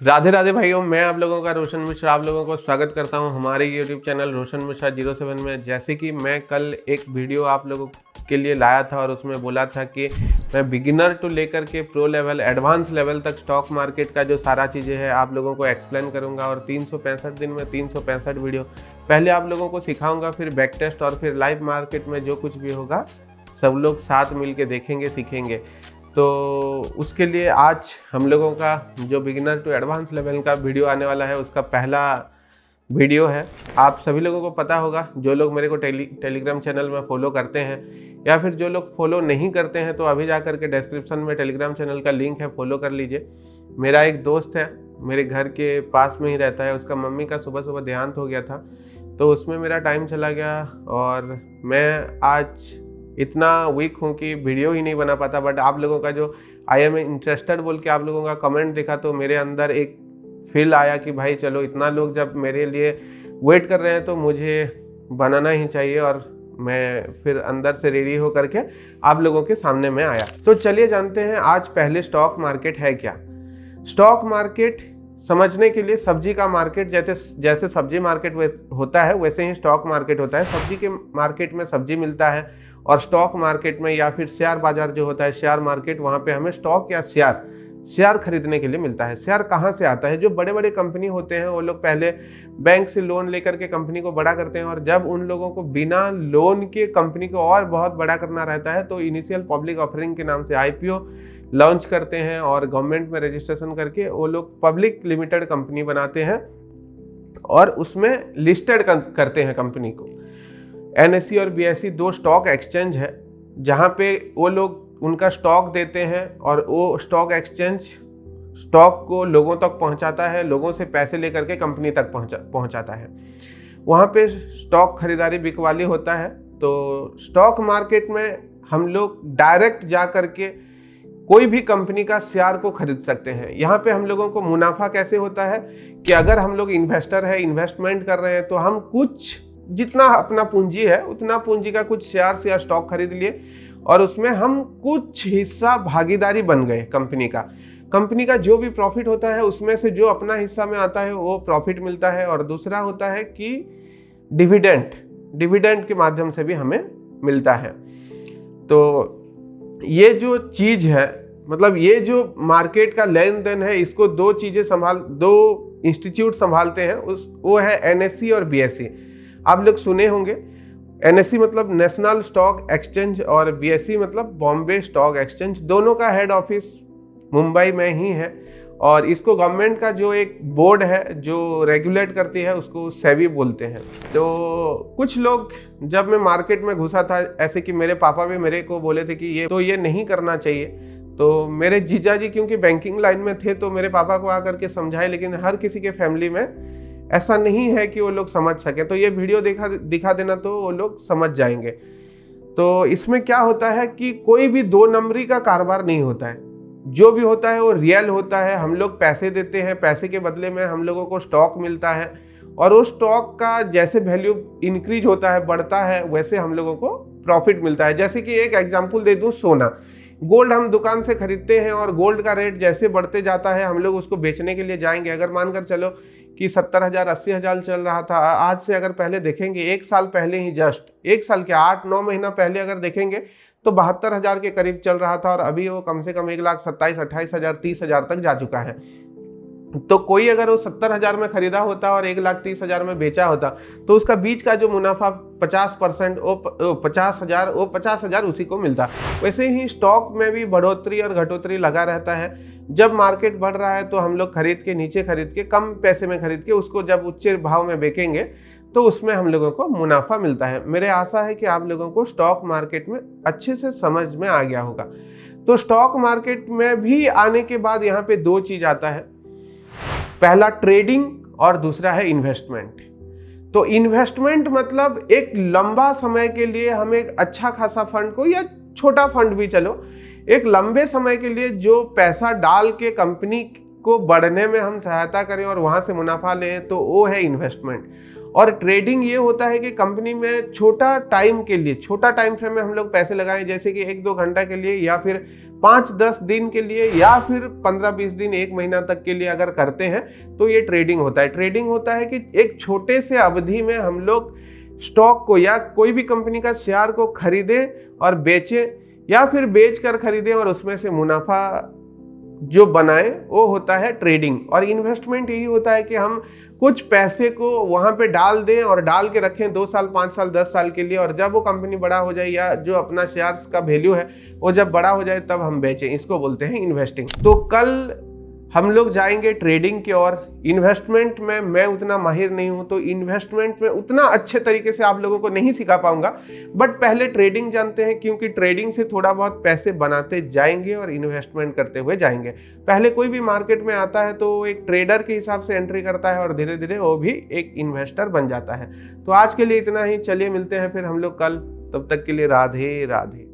राधे राधे भाइयों, मैं आप लोगों का रोशन मिश्रा आप लोगों को स्वागत करता हूं हमारे यूट्यूब चैनल रोशन मिश्रा 07 में। जैसे कि मैं कल एक वीडियो आप लोगों के लिए लाया था और उसमें बोला था कि मैं बिगिनर टू लेकर के प्रो लेवल एडवांस लेवल तक स्टॉक मार्केट का जो सारा चीज़ें हैं आप लोगों को एक्सप्लेन करूंगा और 365 दिन में 365 वीडियो पहले आप लोगों को सिखाऊंगा, फिर बैक टेस्ट और फिर लाइव मार्केट में जो कुछ भी होगा सब लोग साथ मिल के देखेंगे सीखेंगे। तो उसके लिए आज हम लोगों का जो बिगिनर टू एडवांस लेवल का वीडियो आने वाला है उसका पहला वीडियो है। आप सभी लोगों को पता होगा, जो लोग मेरे को टेलीग्राम चैनल में फॉलो करते हैं या फिर जो लोग फॉलो नहीं करते हैं तो अभी जा कर के डिस्क्रिप्शन में टेलीग्राम चैनल का लिंक है, फॉलो कर लीजिए। मेरा एक दोस्त है, मेरे घर के पास में ही रहता है, उसका मम्मी का सुबह सुबह देहांत हो गया था तो उसमें मेरा टाइम चला गया और मैं आज इतना वीक हूँ कि वीडियो ही नहीं बना पाता। बट आप लोगों का जो आई एम इंटरेस्टेड बोल के आप लोगों का कमेंट देखा तो मेरे अंदर एक फील आया कि भाई चलो, इतना लोग जब मेरे लिए वेट कर रहे हैं तो मुझे बनाना ही चाहिए और मैं फिर अंदर से रेडी हो करके आप लोगों के सामने में आया। तो चलिए जानते हैं आज पहले स्टॉक मार्केट है क्या। स्टॉक मार्केट समझने के लिए सब्जी का मार्केट जैसे सब्जी मार्केट होता है वैसे ही स्टॉक मार्केट होता है। सब्जी के मार्केट में सब्जी मिलता है और स्टॉक मार्केट में या फिर शेयर बाजार जो होता है शेयर मार्केट, वहाँ पे हमें स्टॉक या शेयर खरीदने के लिए मिलता है। शेयर कहाँ से आता है? जो बड़े बड़े कंपनी होते हैं वो लोग पहले बैंक से लोन लेकर के कंपनी को बड़ा करते हैं और जब उन लोगों को बिना लोन के कंपनी को और बहुत बड़ा करना रहता है तो इनिशियल पब्लिक ऑफरिंग के नाम से IPO लॉन्च करते हैं और गवर्नमेंट में रजिस्ट्रेशन करके वो लोग पब्लिक लिमिटेड कंपनी बनाते हैं और उसमें लिस्टेड करते हैं कंपनी को। NSE और BSE दो स्टॉक एक्सचेंज है जहाँ पे वो लोग उनका स्टॉक देते हैं और वो स्टॉक एक्सचेंज स्टॉक को लोगों तक पहुँचाता है, लोगों से पैसे लेकर के कंपनी तक पहुँचाता है। वहाँ पे स्टॉक खरीदारी बिकवाली होता है। तो स्टॉक मार्केट में हम लोग डायरेक्ट जा करके कोई भी कंपनी का शेयर को खरीद सकते हैं। यहाँ पे हम लोगों को मुनाफा कैसे होता है कि अगर हम लोग इन्वेस्टर है, इन्वेस्टमेंट कर रहे हैं तो हम कुछ जितना अपना पूंजी है उतना पूंजी का कुछ शेयर या स्टॉक खरीद लिए और उसमें हम कुछ हिस्सा भागीदारी बन गए कंपनी का जो भी प्रॉफिट होता है उसमें से जो अपना हिस्सा में आता है वो प्रॉफिट मिलता है। और दूसरा होता है कि डिविडेंड के माध्यम से भी हमें मिलता है। तो ये जो चीज़ है, मतलब ये जो मार्केट का लेन देन है, इसको दो इंस्टीट्यूट संभालते हैं, वो है NSE और BSE। आप लोग सुने होंगे, NSE मतलब नेशनल स्टॉक एक्सचेंज और BSE मतलब बॉम्बे स्टॉक एक्सचेंज। दोनों का हेड ऑफिस मुंबई में ही है और इसको गवर्नमेंट का जो एक बोर्ड है जो रेगुलेट करती है उसको सेबी बोलते हैं। तो कुछ लोग, जब मैं मार्केट में घुसा था, ऐसे कि मेरे पापा भी मेरे को बोले थे कि ये नहीं करना चाहिए। तो मेरे जीजा जी क्योंकि बैंकिंग लाइन में थे तो मेरे पापा को आकर के समझाए, लेकिन हर किसी के फैमिली में ऐसा नहीं है कि वो लोग समझ सके। तो ये वीडियो दिखा देना तो वो लोग समझ जाएंगे। तो इसमें क्या होता है कि कोई भी दो नंबरी का कारोबार नहीं होता है, जो भी होता है वो रियल होता है। हम लोग पैसे देते हैं, पैसे के बदले में हम लोगों को स्टॉक मिलता है और उस स्टॉक का जैसे वैल्यू इंक्रीज होता है, बढ़ता है, वैसे हम लोगों को प्रॉफिट मिलता है। जैसे कि एक एग्जांपल दे दूं, सोना, गोल्ड हम दुकान से खरीदते हैं और गोल्ड का रेट जैसे बढ़ते जाता है हम लोग उसको बेचने के लिए जाएंगे। अगर मानकर चलो कि 70,000 80,000 चल रहा था, आज से अगर पहले देखेंगे, एक साल पहले ही, जस्ट एक साल के 8-9 महीना पहले अगर देखेंगे तो 72,000 के करीब चल रहा था और अभी वो कम से कम 1,27,000 28,000 30,000 तक जा चुका है। तो कोई अगर वो 70,000 में खरीदा होता और 1,30,000 में बेचा होता तो उसका बीच का जो मुनाफा 50% वो 50,000 उसी को मिलता। वैसे ही स्टॉक में भी बढ़ोतरी और घटोतरी लगा रहता है। जब मार्केट बढ़ रहा है तो हम लोग नीचे खरीद के कम पैसे में खरीद के उसको जब उच्च भाव में बेचेंगे तो उसमें हम लोगों को मुनाफा मिलता है। मेरे आशा है कि आप लोगों को स्टॉक मार्केट में अच्छे से समझ में आ गया होगा। तो स्टॉक मार्केट में भी आने के बाद यहाँ पे दो चीज आता है, पहला ट्रेडिंग और दूसरा है इन्वेस्टमेंट। तो इन्वेस्टमेंट मतलब एक लंबा समय के लिए हम एक अच्छा खासा फंड को, या छोटा फंड भी चलो, एक लंबे समय के लिए जो पैसा डाल के कंपनी को बढ़ने में हम सहायता करें और वहां से मुनाफा लें, तो वो है इन्वेस्टमेंट। और ट्रेडिंग ये होता है कि कंपनी में छोटा टाइम फ्रेम में हम लोग पैसे लगाएं, जैसे कि 1-2 घंटा के लिए या फिर 5-10 दिन के लिए या फिर 15-20 दिन 1 महीना तक के लिए अगर करते हैं तो ये ट्रेडिंग होता है। ट्रेडिंग होता है कि एक छोटे से अवधि में हम लोग स्टॉक को या कोई भी कंपनी का शेयर को खरीदें और बेचें या फिर बेच कर खरीदें और उसमें से मुनाफा जो बनाए, वो होता है ट्रेडिंग। और इन्वेस्टमेंट यही होता है कि हम कुछ पैसे को वहां पे डाल दें और डाल के रखें 2 साल 5 साल 10 साल के लिए, और जब वो कंपनी बड़ा हो जाए या जो अपना शेयर्स का वैल्यू है वो जब बड़ा हो जाए तब हम बेचें, इसको बोलते हैं इन्वेस्टिंग। तो कल हम लोग जाएंगे ट्रेडिंग की ओर। इन्वेस्टमेंट में मैं उतना माहिर नहीं हूं, तो इन्वेस्टमेंट में उतना अच्छे तरीके से आप लोगों को नहीं सिखा पाऊंगा, बट पहले ट्रेडिंग जानते हैं, क्योंकि ट्रेडिंग से थोड़ा बहुत पैसे बनाते जाएंगे और इन्वेस्टमेंट करते हुए जाएंगे। पहले कोई भी मार्केट में आता है तो एक ट्रेडर के हिसाब से एंट्री करता है और धीरे धीरे वो भी एक इन्वेस्टर बन जाता है। तो आज के लिए इतना ही, चलिए मिलते हैं फिर हम लोग कल, तब तक के लिए राधे राधे।